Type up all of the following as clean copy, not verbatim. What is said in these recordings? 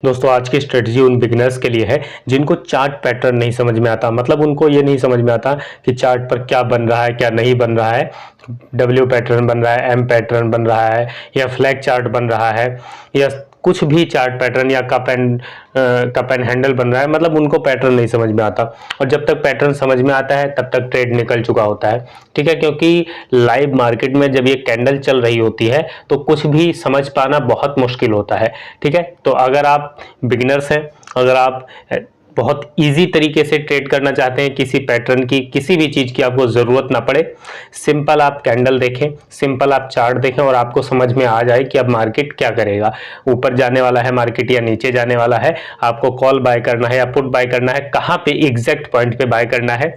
दोस्तों आज की स्ट्रेटजी उन बिगिनर्स के लिए है जिनको चार्ट पैटर्न नहीं समझ में आता। मतलब उनको ये नहीं समझ में आता कि चार्ट पर क्या बन रहा है क्या नहीं बन रहा है। डब्ल्यू पैटर्न बन रहा है, एम पैटर्न बन रहा है, या फ्लैग चार्ट बन रहा है, या कुछ भी चार्ट पैटर्न, या कप एंड हैंडल बन रहा है। मतलब उनको पैटर्न नहीं समझ में आता, और जब तक पैटर्न समझ में आता है तब तक ट्रेड निकल चुका होता है। ठीक है, क्योंकि लाइव मार्केट में जब ये कैंडल चल रही होती है तो कुछ भी समझ पाना बहुत मुश्किल होता है। ठीक है, तो अगर आप बिगिनर्स हैं, अगर आप बहुत इजी तरीके से ट्रेड करना चाहते हैं, किसी पैटर्न की, किसी भी चीज़ की आपको ज़रूरत ना पड़े, सिंपल आप कैंडल देखें, सिंपल आप चार्ट देखें और आपको समझ में आ जाए कि अब मार्केट क्या करेगा, ऊपर जाने वाला है मार्केट या नीचे जाने वाला है, आपको कॉल बाय करना है या पुट बाय करना है, कहाँ पे एग्जैक्ट पॉइंट पे बाय करना है।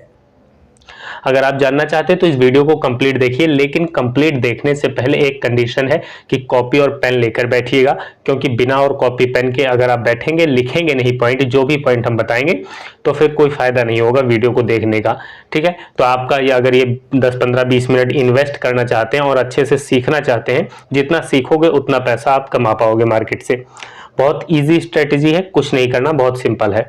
अगर आप जानना चाहते हैं तो इस वीडियो को कंप्लीट देखिए, लेकिन कंप्लीट देखने से पहले एक कंडीशन है कि कॉपी और पेन लेकर बैठिएगा, क्योंकि बिना और कॉपी पेन के अगर आप बैठेंगे, लिखेंगे नहीं पॉइंट, जो भी पॉइंट हम बताएंगे, तो फिर कोई फायदा नहीं होगा वीडियो को देखने का। ठीक है, तो आपका ये अगर ये 10 15 20 मिनट इन्वेस्ट करना चाहते हैं और अच्छे से सीखना चाहते हैं, जितना सीखोगे उतना पैसा आप कमा पाओगे मार्केट से। बहुत ईजी स्ट्रेटेजी है, कुछ नहीं करना, बहुत सिंपल है।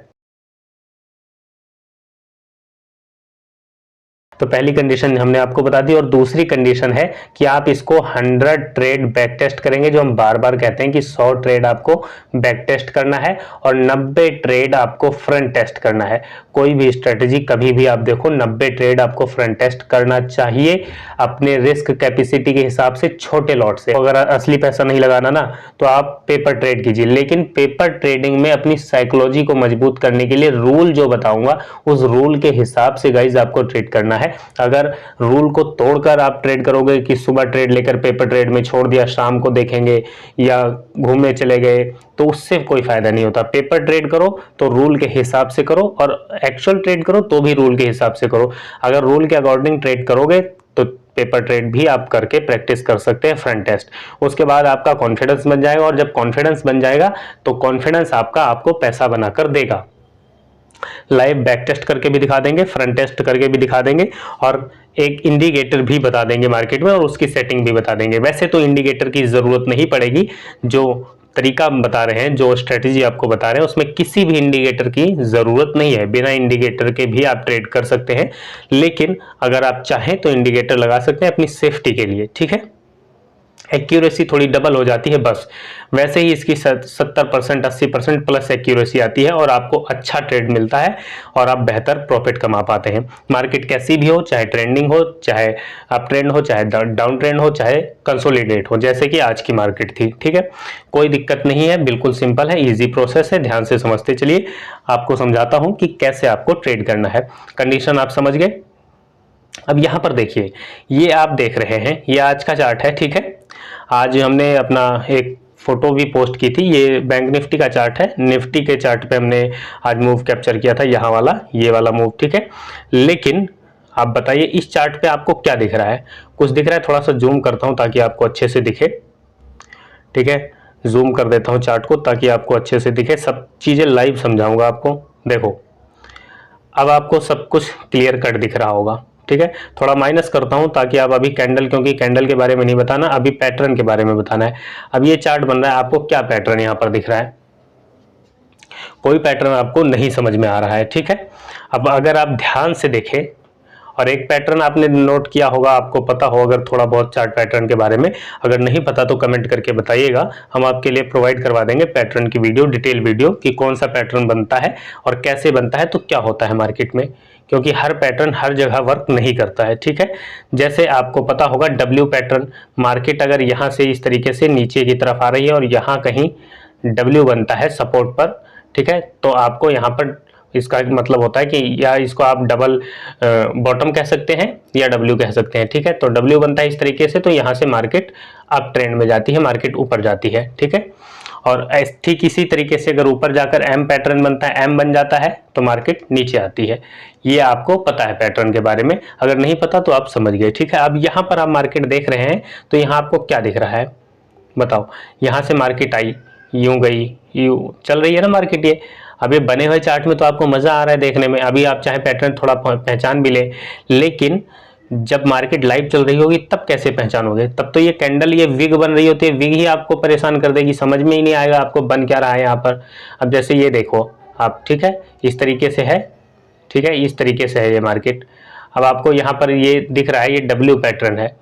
तो पहली कंडीशन हमने आपको बता दी, और दूसरी कंडीशन है कि आप इसको 100 ट्रेड बैक टेस्ट करेंगे, जो हम बार बार कहते हैं कि 100 ट्रेड आपको बैक टेस्ट करना है और 90 ट्रेड आपको फ्रंट टेस्ट करना है। कोई भी स्ट्रेटजी कभी भी आप देखो, 90 ट्रेड आपको फ्रंट टेस्ट करना चाहिए अपने रिस्क कैपेसिटी के हिसाब से, छोटे लॉट से। अगर असली पैसा नहीं लगाना ना तो आप पेपर ट्रेड कीजिए, लेकिन पेपर ट्रेडिंग में अपनी साइकोलॉजी को मजबूत करने के लिए रूल जो बताऊंगा उस रूल के हिसाब से गाइज आपको ट्रेड करना है। अगर रूल को तोड़कर आप ट्रेड करोगे कि सुबह ट्रेड लेकर पेपर ट्रेड में छोड़ दिया, शाम को देखेंगे या घूमने चले गए, तो उससे कोई फायदा नहीं होता। पेपर ट्रेड करो तो रूल के हिसाब से करो, और एक्चुअल ट्रेड करो तो भी रूल के हिसाब से करो। अगर रूल के अकॉर्डिंग ट्रेड करोगे तो पेपर ट्रेड भी आप करके प्रैक्टिस कर सकते हैं फ्रंट टेस्ट। उसके बाद आपका कॉन्फिडेंस बन जाएगा, और जब कॉन्फिडेंस बन जाएगा तो कॉन्फिडेंस आपको पैसा बनाकर देगा। लाइव बैक टेस्ट करके भी दिखा देंगे, फ्रंट टेस्ट करके भी दिखा देंगे, और एक इंडिकेटर भी बता देंगे मार्केट में, और उसकी सेटिंग भी बता देंगे। वैसे तो इंडिकेटर की जरूरत नहीं पड़ेगी, जो तरीका हम बता रहे हैं, जो स्ट्रेटेजी आपको बता रहे हैं, उसमें किसी भी इंडिकेटर की जरूरत नहीं है। बिना इंडिकेटर के भी आप ट्रेड कर सकते हैं, लेकिन अगर आप चाहें तो इंडिकेटर लगा सकते हैं अपनी सेफ्टी के लिए। ठीक है, एक्यूरेसी थोड़ी डबल हो जाती है बस। वैसे ही इसकी 70% 80% प्लस एक्यूरेसी आती है, और आपको अच्छा ट्रेड मिलता है और आप बेहतर प्रॉफिट कमा पाते हैं। मार्केट कैसी भी हो, चाहे ट्रेंडिंग हो, चाहे अप ट्रेंड हो, चाहे डाउन ट्रेंड हो, चाहे कंसोलिडेट हो, जैसे कि आज की मार्केट थी। ठीक है, कोई दिक्कत नहीं है, बिल्कुल सिंपल है, इजी प्रोसेस है। ध्यान से समझते चलिए, आपको समझाता हूं कि कैसे आपको ट्रेड करना है। कंडीशन आप समझ गए। अब यहां पर देखिए, ये आप देख रहे हैं, ये आज का चार्ट है। ठीक है, आज हमने अपना एक फोटो भी पोस्ट की थी, ये बैंक निफ्टी का चार्ट है। निफ्टी के चार्ट पे हमने आज मूव कैप्चर किया था, यहाँ वाला, ये वाला मूव। ठीक है, लेकिन आप बताइए इस चार्ट पे आपको क्या दिख रहा है? कुछ दिख रहा है? थोड़ा सा जूम करता हूं ताकि आपको अच्छे से दिखे। ठीक है, जूम कर देता हूं चार्ट को ताकि आपको अच्छे से दिखे, सब चीजें लाइव समझाऊंगा आपको। देखो, अब आपको सब कुछ क्लियर कट दिख रहा होगा। ठीक है, थोड़ा माइनस करता हूं ताकि आप अभी कैंडल, क्योंकि कैंडल के बारे में नहीं बताना, अभी पैटर्न के बारे में बताना है। अब ये चार्ट बन रहा है, आपको क्या पैटर्न यहां पर दिख रहा है? कोई पैटर्न आपको नहीं समझ में आ रहा है। ठीक है, अब अगर आप ध्यान से देखें, और एक पैटर्न आपने नोट किया होगा, आपको पता हो अगर थोड़ा बहुत चार्ट पैटर्न के बारे में, अगर नहीं पता तो कमेंट करके बताइएगा, हम आपके लिए प्रोवाइड करवा देंगे पैटर्न की वीडियो, डिटेल वीडियो, कि कौन सा पैटर्न बनता है और कैसे बनता है, तो क्या होता है मार्केट में, क्योंकि हर पैटर्न हर जगह वर्क नहीं करता है। ठीक है, जैसे आपको पता होगा डब्ल्यू पैटर्न, मार्केट अगर यहाँ से इस तरीके से नीचे की तरफ आ रही है और यहाँ कहीं डब्ल्यू बनता है सपोर्ट पर, ठीक है, तो आपको यहाँ पर, इसका मतलब होता है कि या इसको आप डबल बॉटम कह सकते हैं या डब्ल्यू कह सकते हैं। ठीक है, तो डब्ल्यू बनता है इस तरीके से, तो यहाँ से मार्केट अप ट्रेंड में जाती है, मार्केट ऊपर जाती है। ठीक है, और ठीक इसी तरीके से अगर ऊपर जाकर एम पैटर्न बनता है, एम बन जाता है, तो मार्केट नीचे आती है। ये आपको पता है पैटर्न के बारे में, अगर नहीं पता तो आप समझ गए। ठीक है, अब यहाँ पर आप मार्केट देख रहे हैं, तो यहाँ आपको क्या दिख रहा है बताओ? यहाँ से मार्केट आई, यूं गई, यूं चल रही है ना मार्केट। ये अब ये बने हुए चार्ट में तो आपको मजा आ रहा है देखने में, अभी आप चाहे पैटर्न थोड़ा पहचान भी ले, लेकिन जब मार्केट लाइव चल रही होगी तब कैसे पहचानोगे? तब तो ये कैंडल, ये विग बन रही होती है, विग ही आपको परेशान कर देगी, समझ में ही नहीं आएगा आपको बन क्या रहा है यहाँ पर। अब जैसे ये देखो आप, ठीक है, इस तरीके से है, ठीक है, इस तरीके से है ये मार्केट। अब आपको यहाँ पर ये दिख रहा है, ये डब्ल्यू पैटर्न है,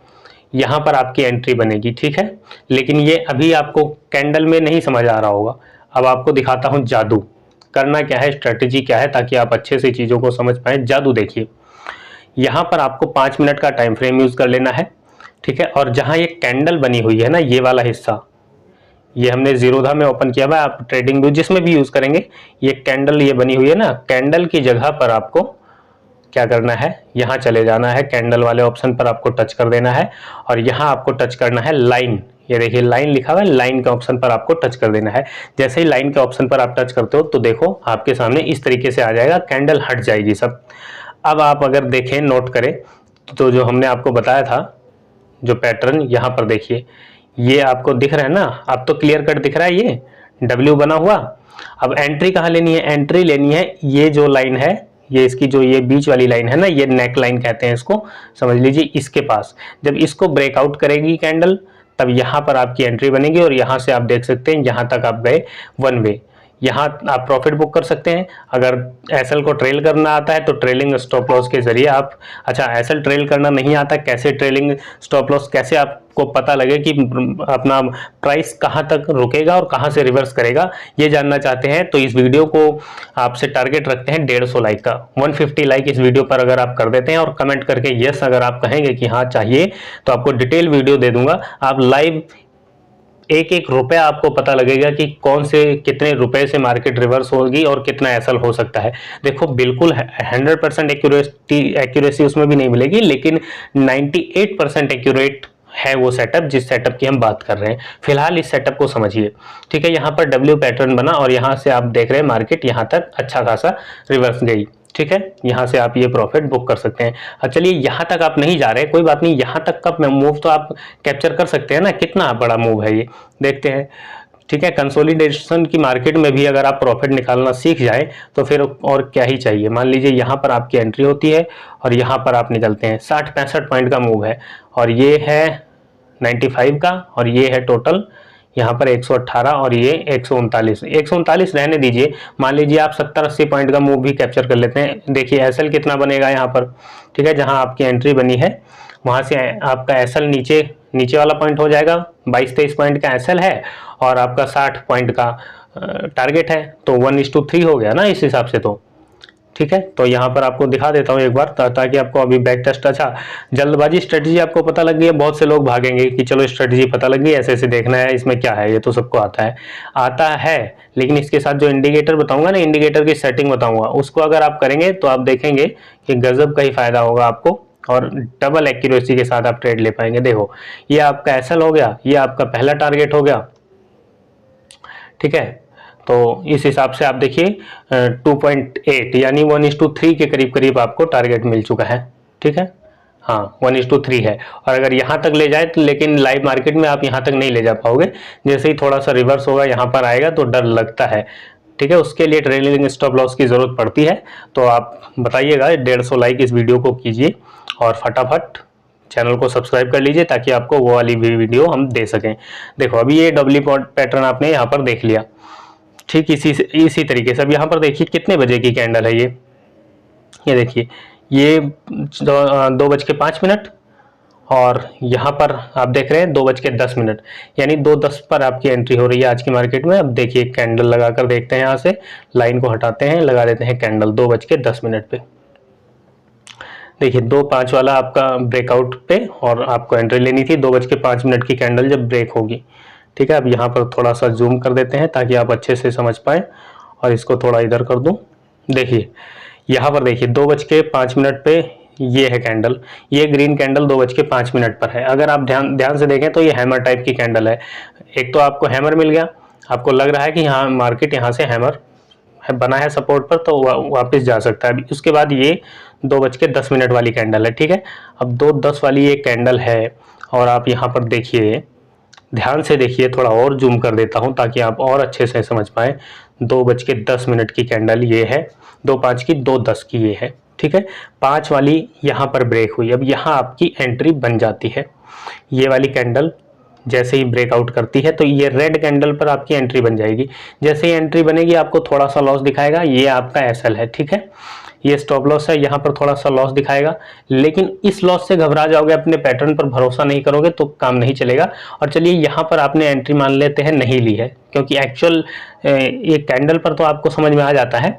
यहाँ पर आपकी एंट्री बनेगी, ठीक है। लेकिन ये अभी आपको कैंडल में नहीं समझ आ रहा होगा। अब आपको दिखाता हूँ जादू, करना क्या है, स्ट्रेटजी क्या है, ताकि आप अच्छे से चीज़ों को समझ पाएँ। जादू देखिए, यहाँ पर आपको 5 मिनट का टाइम फ्रेम यूज़ कर लेना है, ठीक है। और जहाँ ये कैंडल बनी हुई है ना, ये वाला हिस्सा, ये हमने जीरोधा में ओपन किया हुआ है, आप ट्रेडिंग व्यू जिसमें भी यूज़ करेंगे, ये कैंडल ये बनी हुई है ना, कैंडल की जगह पर आपको क्या करना है, यहाँ चले जाना है, कैंडल वाले ऑप्शन पर आपको टच कर देना है और यहाँ आपको टच करना है लाइन। ये देखिए लाइन लिखा हुआ है, लाइन के ऑप्शन पर आपको टच कर देना है। जैसे ही लाइन के ऑप्शन पर आप टच करते हो तो देखो आपके सामने इस तरीके से आ जाएगा, कैंडल हट जाएगी सब। अब आप अगर देखें, नोट करें, तो जो हमने आपको बताया था जो पैटर्न, यहाँ पर देखिए, ये आपको दिख रहा है ना, अब तो क्लियर कट दिख रहा है, ये डब्ल्यू बना हुआ। अब एंट्री कहाँ लेनी है? एंट्री लेनी है ये जो लाइन है, ये इसकी जो ये बीच वाली लाइन है ना, ये नेक लाइन कहते हैं इसको, समझ लीजिए, इसके पास जब इसको ब्रेकआउट करेगी कैंडल, तब यहाँ पर आपकी एंट्री बनेगी और यहाँ से आप देख सकते हैं यहाँ तक आप गए वन वे। यहाँ आप प्रॉफिट बुक कर सकते हैं। अगर एसएल को ट्रेल करना आता है तो ट्रेलिंग स्टॉप लॉस के जरिए आप, अच्छा एसएल ट्रेल करना नहीं आता, कैसे ट्रेलिंग स्टॉप लॉस, कैसे आपको पता लगे कि अपना प्राइस कहाँ तक रुकेगा और कहाँ से रिवर्स करेगा, ये जानना चाहते हैं तो इस वीडियो को आपसे टारगेट रखते हैं 150 लाइक का। 150 लाइक इस वीडियो पर अगर आप कर देते हैं और कमेंट करके यस अगर आप कहेंगे कि हाँ चाहिए, तो आपको डिटेल वीडियो दे दूंगा। आप लाइव एक एक रुपया आपको पता लगेगा कि कौन से कितने रुपए से मार्केट रिवर्स होगी और कितना एसएल हो सकता है। देखो बिल्कुल 100% एक्यूरेसी उसमें भी नहीं मिलेगी, लेकिन 98% एक्यूरेट है वो सेटअप, जिस सेटअप की हम बात कर रहे हैं। फिलहाल इस सेटअप को समझिए, ठीक है। यहाँ पर डब्ल्यू पैटर्न बना और यहाँ से आप देख रहे हैं मार्केट यहाँ तक अच्छा खासा रिवर्स गई, ठीक है। यहाँ से आप ये प्रॉफिट बुक कर सकते हैं। अब चलिए यहाँ तक आप नहीं जा रहे, कोई बात नहीं, यहाँ तक का मूव तो आप कैप्चर कर सकते हैं ना, कितना बड़ा मूव है ये, देखते हैं, ठीक है। कंसोलिडेशन की मार्केट में भी अगर आप प्रॉफिट निकालना सीख जाए तो फिर और क्या ही चाहिए। मान लीजिए यहाँ पर आपकी एंट्री होती है और यहाँ पर आप निकलते हैं, 60-65 पॉइंट का मूव है और ये है 95 का और ये है टोटल यहाँ पर 118 और ये 139 रहने दीजिए। मान लीजिए आप 70-80 पॉइंट का मूव भी कैप्चर कर लेते हैं। देखिए एसएल कितना बनेगा यहाँ पर, ठीक है, जहाँ आपकी एंट्री बनी है वहाँ से आपका एसएल नीचे वाला पॉइंट हो जाएगा। 22-23 पॉइंट का एसएल है और आपका 60 पॉइंट का टारगेट है, तो 1:3 हो गया ना इस हिसाब से, तो ठीक है। तो यहाँ पर आपको दिखा देता हूँ एक बार ताकि आपको अभी बैक टेस्ट, अच्छा जल्दबाजी स्ट्रेटजी आपको पता लग गई है। बहुत से लोग भागेंगे कि चलो स्ट्रेटजी पता लग गई, ऐसे ऐसे देखना है, इसमें क्या है, ये तो सबको आता है, लेकिन इसके साथ जो इंडिकेटर बताऊंगा ना, इंडिकेटर की सेटिंग बताऊंगा, उसको अगर आप करेंगे तो आप देखेंगे कि गजब का ही फायदा होगा आपको और डबल एक्यूरेसी के साथ आप ट्रेड ले पाएंगे। देखो ये आपका एसएल हो गया, ये आपका पहला टारगेट हो गया, ठीक है। तो इस हिसाब से आप देखिए 2.8 यानी 1:3 के करीब आपको टारगेट मिल चुका है, ठीक है। हाँ 1:3 है और अगर यहाँ तक ले जाए तो, लेकिन लाइव मार्केट में आप यहाँ तक नहीं ले जा पाओगे, जैसे ही थोड़ा सा रिवर्स होगा यहाँ पर आएगा तो डर लगता है, ठीक है। उसके लिए ट्रेलिंग स्टॉप लॉस की ज़रूरत पड़ती है। तो आप बताइएगा, 150 लाइक इस वीडियो को कीजिए और फटाफट चैनल को सब्सक्राइब कर लीजिए ताकि आपको वो वाली भी वीडियो हम दे सकें। देखो अभी ये डब्ल्यू पैटर्न आपने यहाँ पर देख लिया, ठीक इसी तरीके से। अब यहाँ पर देखिए कितने बजे की कैंडल है ये देखिए, ये 2:05 और यहाँ पर आप देख रहे हैं 2:10, यानी 2:10 पर आपकी एंट्री हो रही है आज की मार्केट में। अब देखिए कैंडल लगाकर देखते हैं, यहाँ से लाइन को हटाते हैं, लगा देते हैं कैंडल 2:10 पे। देखिए 2:05 वाला आपका ब्रेकआउट पे और आपको एंट्री लेनी थी 2:05 की कैंडल जब ब्रेक होगी, ठीक है। अब यहाँ पर थोड़ा सा जूम कर देते हैं ताकि आप अच्छे से समझ पाएँ और इसको थोड़ा इधर कर दूं। देखिए यहाँ पर देखिए 2:05 पे ये है कैंडल, ये ग्रीन कैंडल 2:05 पर है। अगर आप ध्यान से देखें तो ये हैमर टाइप की कैंडल है। एक तो आपको हैमर मिल गया, आपको लग रहा है कि यहाँ मार्केट यहाँ से हैमर बना है सपोर्ट पर तो वापस जा सकता है। उसके बाद ये 2:10 वाली कैंडल है, ठीक है। अब 2:10 वाली ये कैंडल है और आप यहाँ पर देखिए, ध्यान से देखिए, थोड़ा और जूम कर देता हूं ताकि आप और अच्छे से समझ पाए। 2:10 की कैंडल ये है, 2:05 की, 2:10 की ये है, ठीक है। 5 वाली यहाँ पर ब्रेक हुई, अब यहाँ आपकी एंट्री बन जाती है। ये वाली कैंडल जैसे ही ब्रेकआउट करती है तो ये रेड कैंडल पर आपकी एंट्री बन जाएगी। जैसे ही एंट्री बनेगी आपको थोड़ा सा लॉस दिखाएगा, ये आपका एसएल है, ठीक है। ये स्टॉप लॉस है, यहाँ पर थोड़ा सा लॉस दिखाएगा, लेकिन इस लॉस से घबरा जाओगे, अपने पैटर्न पर भरोसा नहीं करोगे तो काम नहीं चलेगा। और चलिए यहाँ पर आपने एंट्री मान लेते हैं नहीं ली है, क्योंकि एक्चुअल ये कैंडल पर तो आपको समझ में आ जाता है,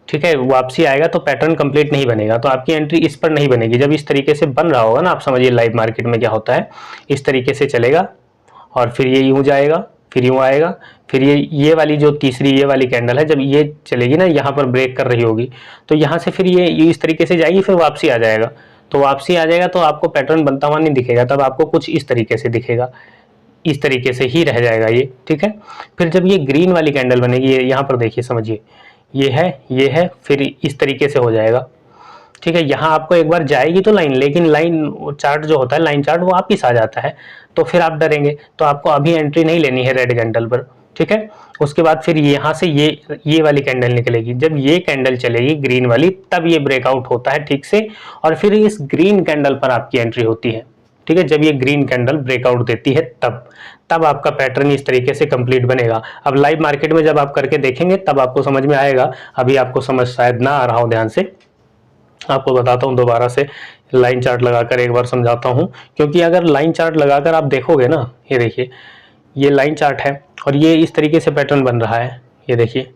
ठीक है। वापसी आएगा तो पैटर्न कंप्लीट नहीं बनेगा, तो आपकी एंट्री इस पर नहीं बनेगी। जब इस तरीके से बन रहा होगा ना, आप समझिए लाइव मार्केट में क्या होता है, इस तरीके से चलेगा और फिर ये यूं जाएगा, फिर यूं आएगा, फिर ये वाली जो तीसरी ये वाली कैंडल है, जब ये चलेगी ना, यहाँ पर ब्रेक कर रही होगी तो यहाँ से फिर ये इस तरीके से जाएगी, फिर वापसी आ जाएगा। तो वापसी आ जाएगा तो आपको पैटर्न बनता हुआ नहीं दिखेगा, तब आपको कुछ इस तरीके से दिखेगा, इस तरीके से ही रह जाएगा ये, ठीक है। फिर जब ये ग्रीन वाली कैंडल बनेगी, ये यहाँ पर देखिए, समझिए ये है, फिर इस तरीके से हो जाएगा, ठीक है। यहाँ आपको एक बार जाएगी तो लाइन, लेकिन लाइन चार्ट जो होता है, लाइन चार्ट, वो वापिस आ जाता है, तो फिर आप डरेंगे, तो आपको अभी एंट्री नहीं लेनी है रेड कैंडल पर, ठीक है। उसके बाद फिर यहाँ से ये वाली कैंडल निकलेगी, जब ये कैंडल चलेगी ग्रीन वाली, तब ये ब्रेकआउट होता है ठीक से, और फिर इस ग्रीन कैंडल पर आपकी एंट्री होती है, ठीक है। जब ये ग्रीन कैंडल ब्रेकआउट देती है तब आपका पैटर्न इस तरीके से कंप्लीट बनेगा। अब लाइव मार्केट में जब आप करके देखेंगे तब आपको समझ में आएगा, अभी आपको समझ शायद ना आ रहा हो, ध्यान से आपको बताता हूँ, दोबारा से लाइन चार्ट लगाकर एक बार समझाता हूँ। क्योंकि अगर लाइन चार्ट लगाकर आप देखोगे ना, ये देखिए ये लाइन चार्ट है और ये इस तरीके से पैटर्न बन रहा है, ये देखिए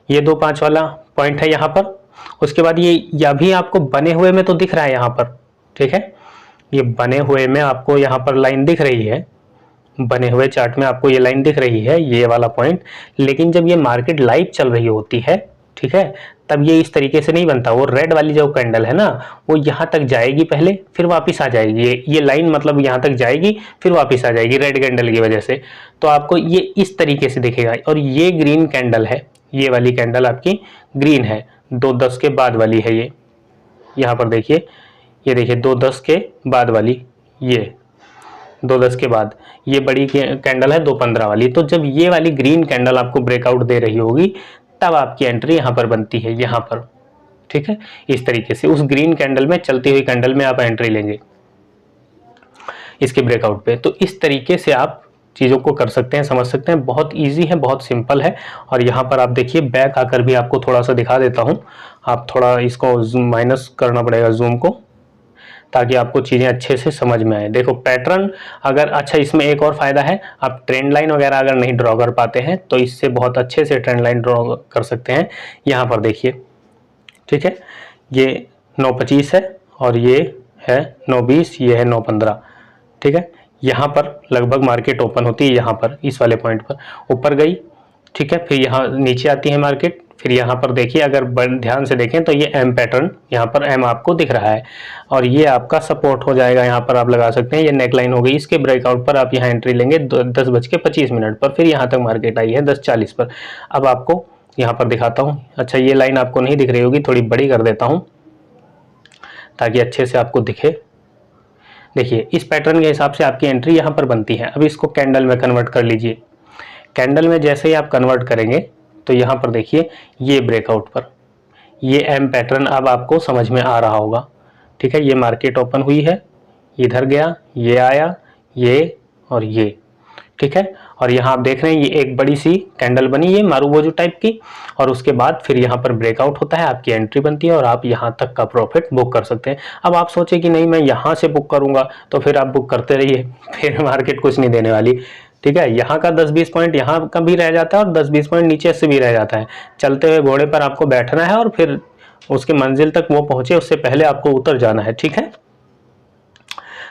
ये 2-5 वाला पॉइंट है यहाँ पर। उसके बाद ये अभी आपको बने हुए में तो दिख रहा है यहाँ पर, ठीक है, ये बने हुए में आपको यहाँ पर लाइन दिख रही है, बने हुए चार्ट में आपको ये लाइन दिख रही है, ये वाला पॉइंट। लेकिन जब ये मार्केट लाइव चल रही होती है, ठीक है, तब ये इस तरीके से नहीं बनता। वो रेड वाली जो कैंडल है ना, वो यहाँ तक जाएगी पहले, फिर वापस आ जाएगी। ये लाइन मतलब यहाँ तक जाएगी फिर वापस आ जाएगी रेड कैंडल की वजह से, तो आपको ये इस तरीके से दिखेगा। और ये ग्रीन कैंडल है, ये वाली कैंडल आपकी ग्रीन है, 2:10 के बाद वाली है ये, यहाँ पर देखिए, ये देखिए 2:10 के बाद वाली, ये 2:10 के बाद ये बड़ी कैंडल है 2:15 वाली। तो जब ये वाली ग्रीन कैंडल आपको ब्रेकआउट दे रही होगी, तब आपकी एंट्री यहाँ पर बनती है, यहाँ पर, ठीक है। इस तरीके से उस ग्रीन कैंडल में, चलती हुई कैंडल में आप एंट्री लेंगे इसके ब्रेकआउट पे। तो इस तरीके से आप चीज़ों को कर सकते हैं, समझ सकते हैं, बहुत इजी है, बहुत सिंपल है। और यहाँ पर आप देखिए, बैक आकर भी आपको थोड़ा सा दिखा देता हूँ, आप थोड़ा इसको माइनस करना पड़ेगा जूम को, ताकि आपको चीज़ें अच्छे से समझ में आए। देखो पैटर्न अगर, अच्छा इसमें एक और फायदा है, आप ट्रेंड लाइन वगैरह अगर नहीं ड्रॉ कर पाते हैं तो इससे बहुत अच्छे से ट्रेंड लाइन ड्रॉ कर सकते हैं। यहाँ पर देखिए, ठीक है, ये 9:25 है और ये है 9:20, ये है 9:15, ठीक है। यहाँ पर लगभग मार्केट ओपन होती है, यहाँ पर इस वाले पॉइंट पर ऊपर गई, ठीक है, फिर यहाँ नीचे आती है मार्केट। फिर यहाँ पर देखिए, अगर ध्यान से देखें तो ये एम पैटर्न, यहाँ पर एम आपको दिख रहा है और ये आपका सपोर्ट हो जाएगा, यहाँ पर आप लगा सकते हैं। ये नेकलाइन हो गई, इसके ब्रेकआउट पर आप यहाँ एंट्री लेंगे 10:25 पर, फिर यहाँ तक मार्केट आई है 10:40 पर। अब आपको यहाँ पर दिखाता हूँ, अच्छा ये लाइन आपको नहीं दिख रही होगी, थोड़ी बड़ी कर देता हूँ ताकि अच्छे से आपको दिखे। देखिए इस पैटर्न के हिसाब से आपकी एंट्री यहाँ पर बनती है। अब इसको कैंडल में कन्वर्ट कर लीजिए। कैंडल में जैसे ही आप कन्वर्ट करेंगे तो यहाँ पर देखिए, ये ब्रेकआउट पर ये एम पैटर्न अब आपको समझ में आ रहा होगा, ठीक है। ये मार्केट ओपन हुई है, इधर गया, ये आया, ये और ये, ठीक है। और यहाँ आप देख रहे हैं ये एक बड़ी सी कैंडल बनी है मारूबोजू टाइप की, और उसके बाद फिर यहाँ पर ब्रेकआउट होता है, आपकी एंट्री बनती है और आप यहाँ तक का प्रॉफिट बुक कर सकते हैं। अब आप सोचे कि नहीं मैं यहाँ से बुक करूंगा, तो फिर आप बुक करते रहिए, फिर मार्केट कुछ नहीं देने वाली, ठीक है। यहाँ का 10-20 पॉइंट यहाँ का भी रह जाता है और 10-20 पॉइंट नीचे से भी रह जाता है। चलते हुए घोड़े पर आपको बैठना है और फिर उसके मंजिल तक वो पहुंचे उससे पहले आपको उतर जाना है, ठीक है।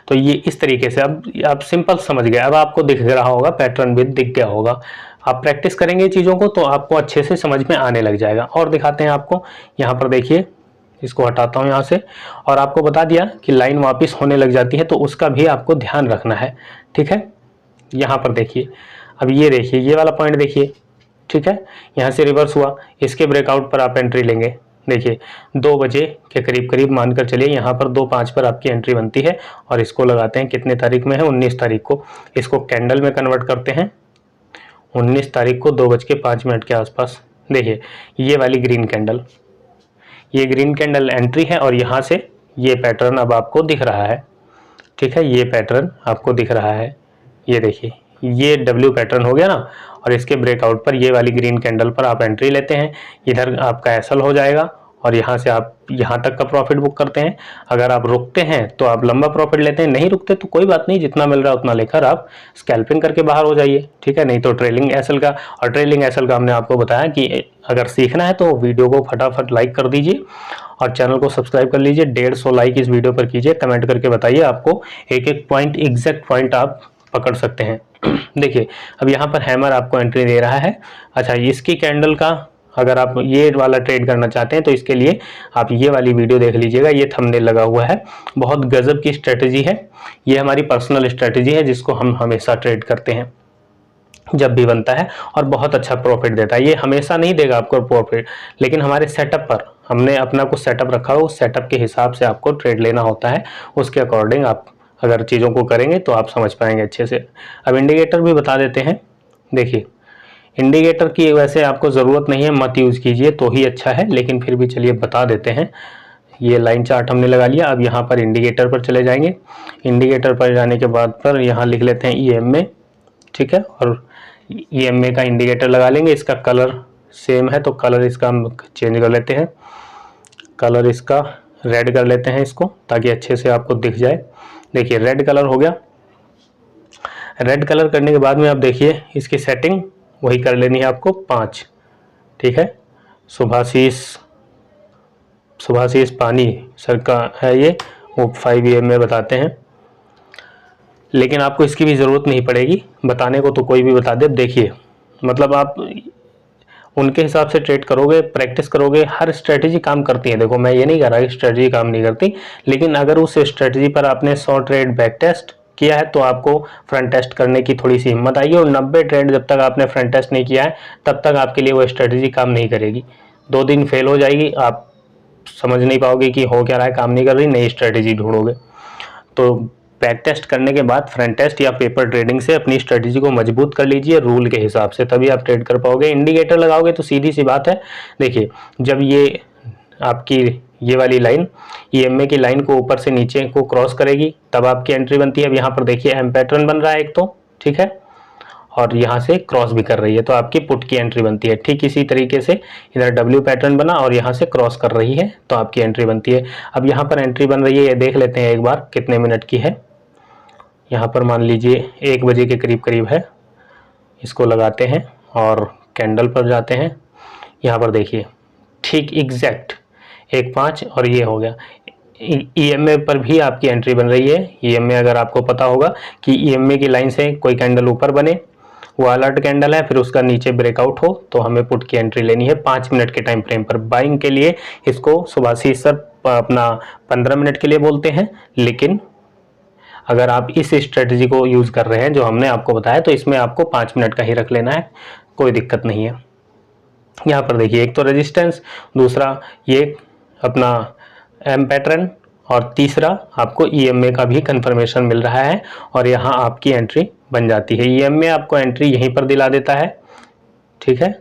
तो ये इस तरीके से अब आप सिंपल समझ गए। अब आपको दिख रहा होगा, पैटर्न भी दिख गया होगा। आप प्रैक्टिस करेंगे चीज़ों को तो आपको अच्छे से समझ में आने लग जाएगा। और दिखाते हैं आपको, यहाँ पर देखिए, इसको हटाता हूँ यहाँ से, और आपको बता दिया कि लाइन वापस होने लग जाती है तो उसका भी आपको ध्यान रखना है, ठीक है। यहाँ पर देखिए, अब ये देखिए, ये वाला पॉइंट देखिए, ठीक है, यहाँ से रिवर्स हुआ, इसके ब्रेकआउट पर आप एंट्री लेंगे। देखिए 2 बजे के करीब करीब मानकर चलिए, यहाँ पर 2:05 पर आपकी एंट्री बनती है। और इसको लगाते हैं, कितने तारीख में है, 19 तारीख को। इसको कैंडल में कन्वर्ट करते हैं, 19 तारीख को 2:05 के आसपास। देखिए ये वाली ग्रीन कैंडल, ये ग्रीन कैंडल एंट्री है और यहाँ से ये पैटर्न अब आपको दिख रहा है, ठीक है, ये पैटर्न आपको दिख रहा है, ये देखिए ये डब्ल्यू पैटर्न हो गया ना, और इसके ब्रेकआउट पर ये वाली ग्रीन कैंडल पर आप एंट्री लेते हैं, इधर आपका एसएल हो जाएगा और यहाँ से आप यहाँ तक का प्रॉफिट बुक करते हैं। अगर आप रुकते हैं तो आप लंबा प्रॉफिट लेते हैं, नहीं रुकते तो कोई बात नहीं, जितना मिल रहा है उतना लेकर आप स्कैल्पिंग करके बाहर हो जाइए, ठीक है। नहीं तो ट्रेलिंग एसएल का, और ट्रेलिंग एसएल का हमने आपको बताया कि अगर सीखना है तो वीडियो को फटाफट लाइक कर दीजिए और चैनल को सब्सक्राइब कर लीजिए। 150 लाइक इस वीडियो पर कीजिए, कमेंट करके बताइए, आपको एक एक पॉइंट, एग्जैक्ट पॉइंट आप पकड़ सकते हैं। देखिए अब यहाँ पर हैमर आपको एंट्री दे रहा है। अच्छा, इसकी कैंडल का अगर आप ये वाला ट्रेड करना चाहते हैं तो इसके लिए आप ये वाली वीडियो देख लीजिएगा, ये थंबनेल लगा हुआ है, बहुत गजब की स्ट्रेटजी है। ये हमारी पर्सनल स्ट्रेटजी है जिसको हम हमेशा ट्रेड करते हैं जब भी बनता है, और बहुत अच्छा प्रॉफिट देता है। ये हमेशा नहीं देगा आपको प्रॉफिट, लेकिन हमारे सेटअप पर हमने अपना कुछ सेटअप रखा हो, उस सेटअप के हिसाब से आपको ट्रेड लेना होता है, उसके अकॉर्डिंग आप अगर चीज़ों को करेंगे तो आप समझ पाएंगे अच्छे से। अब इंडिकेटर भी बता देते हैं। देखिए इंडिकेटर की वैसे आपको ज़रूरत नहीं है, मत यूज़ कीजिए तो ही अच्छा है, लेकिन फिर भी चलिए बता देते हैं। ये लाइन चार्ट हमने लगा लिया, अब यहाँ पर इंडिकेटर पर चले जाएंगे। इंडिकेटर पर जाने के बाद पर यहाँ लिख लेते हैं EMA, ठीक है, और EMA का इंडिकेटर लगा लेंगे। इसका कलर सेम है तो कलर इसका हम चेंज कर लेते हैं, कलर इसका रेड कर लेते हैं इसको, ताकि अच्छे से आपको दिख जाए। देखिए रेड कलर हो गया। रेड कलर करने के बाद में आप देखिए इसकी सेटिंग वही कर लेनी है आपको 5, ठीक है। सुभाषीष पानी सर का है ये, वो 5 AM में बताते हैं, लेकिन आपको इसकी भी ज़रूरत नहीं पड़ेगी, बताने को तो कोई भी बता दे। देखिए मतलब आप उनके हिसाब से ट्रेड करोगे, प्रैक्टिस करोगे, हर स्ट्रेटजी काम करती है। देखो मैं ये नहीं कह रहा कि स्ट्रेटजी काम नहीं करती, लेकिन अगर उस स्ट्रेटजी पर आपने 100 ट्रेड बैक टेस्ट किया है तो आपको फ्रंट टेस्ट करने की थोड़ी सी हिम्मत आएगी, और 90 ट्रेड जब तक आपने फ्रंट टेस्ट नहीं किया है तब तक आपके लिए वो स्ट्रेटजी काम नहीं करेगी। 2 दिन फेल हो जाएगी, आप समझ नहीं पाओगे कि हो क्या रहा है, काम नहीं कर रही, नई स्ट्रेटजी ढूंढोगे। तो बैक टेस्ट करने के बाद फ्रंट टेस्ट या पेपर ट्रेडिंग से अपनी स्ट्रेटजी को मजबूत कर लीजिए रूल के हिसाब से, तभी आप ट्रेड कर पाओगे। इंडिकेटर लगाओगे तो सीधी सी बात है, देखिए जब ये आपकी ये वाली लाइन EMA की लाइन को ऊपर से नीचे को क्रॉस करेगी तब आपकी एंट्री बनती है। अब यहाँ पर देखिए M पैटर्न बन रहा है एक तो, ठीक है, और यहाँ से क्रॉस भी कर रही है तो आपकी पुट की एंट्री बनती है। ठीक इसी तरीके से इधर W पैटर्न बना और यहाँ से क्रॉस कर रही है तो आपकी एंट्री बनती है। अब यहाँ पर एंट्री बन रही है, ये देख लेते हैं एक बार कितने मिनट की है। यहाँ पर मान लीजिए 1 बजे के करीब करीब है, इसको लगाते हैं और कैंडल पर जाते हैं। यहाँ पर देखिए ठीक एग्जैक्ट 1:05 और ये हो गया। EMA पर भी आपकी एंट्री बन रही है। EMA अगर आपको पता होगा कि EMA की लाइन से कोई कैंडल ऊपर बने, वो अलर्ट कैंडल है, फिर उसका नीचे ब्रेकआउट हो तो हमें पुट की एंट्री लेनी है 5 मिनट के टाइम फ्रेम पर। बाइंग के लिए इसको सुभाषीष सर अपना 15 मिनट के लिए बोलते हैं, लेकिन अगर आप इस स्ट्रेटजी को यूज़ कर रहे हैं जो हमने आपको बताया तो इसमें आपको 5 मिनट का ही रख लेना है, कोई दिक्कत नहीं है। यहाँ पर देखिए एक तो रेजिस्टेंस, दूसरा ये अपना M पैटर्न, और तीसरा आपको EMA का भी कंफर्मेशन मिल रहा है और यहाँ आपकी एंट्री बन जाती है। EMA आपको एंट्री यहीं पर दिला देता है, ठीक है,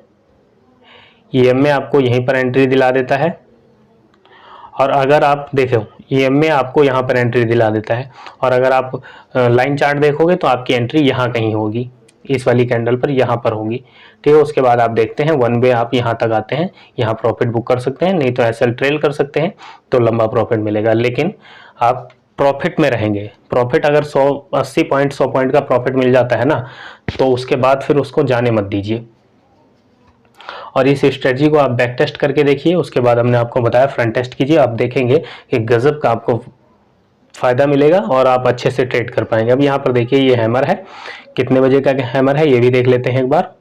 EMA आपको यहीं पर एंट्री दिला देता है। और अगर आप देखो EMA आपको यहाँ पर एंट्री दिला देता है, और अगर आप लाइन चार्ट देखोगे तो आपकी एंट्री यहाँ कहीं होगी, इस वाली कैंडल पर यहाँ पर होगी, ठीक है। उसके बाद आप देखते हैं 1 वे आप यहाँ तक आते हैं, यहाँ प्रॉफिट बुक कर सकते हैं, नहीं तो SL ट्रेल कर सकते हैं तो लंबा प्रॉफिट मिलेगा, लेकिन आप प्रॉफिट में रहेंगे। प्रॉफिट अगर 80 पॉइंट 100 पॉइंट का प्रॉफिट मिल जाता है ना, तो उसके बाद फिर उसको जाने मत दीजिए। और इस स्ट्रेटजी को आप बैक टेस्ट करके देखिए, उसके बाद हमने आपको बताया फ्रंट टेस्ट कीजिए, आप देखेंगे कि गजब का आपको फ़ायदा मिलेगा और आप अच्छे से ट्रेड कर पाएंगे। अब यहाँ पर देखिए ये हैमर है, कितने बजे का हैमर है ये भी देख लेते हैं एक बार,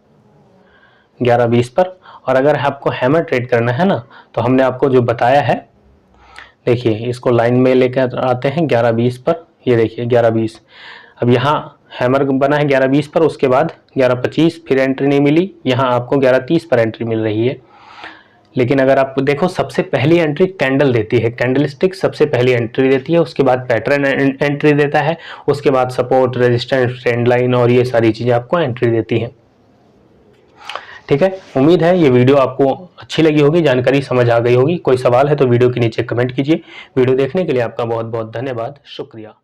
11:20 पर। और अगर आपको हैमर ट्रेड करना है ना तो हमने आपको जो बताया है, देखिए इसको लाइन में लेकर आते हैं 11:20 पर, ये देखिए 11:20। अब यहाँ हैमर बना है 11:20 पर, उसके बाद 11:25 फिर एंट्री नहीं मिली, यहाँ आपको 11:30 पर एंट्री मिल रही है। लेकिन अगर आप देखो सबसे पहली एंट्री कैंडल देती है, कैंडलस्टिक सबसे पहली एंट्री देती है, उसके बाद पैटर्न एंट्री देता है, उसके बाद सपोर्ट, रेजिस्टेंस, ट्रेंड लाइन और ये सारी चीज़ें आपको एंट्री देती हैं। ठीक है, उम्मीद है ये वीडियो आपको अच्छी लगी होगी, जानकारी समझ आ गई होगी। कोई सवाल है तो वीडियो के नीचे कमेंट कीजिए। वीडियो देखने के लिए आपका बहुत बहुत धन्यवाद, शुक्रिया।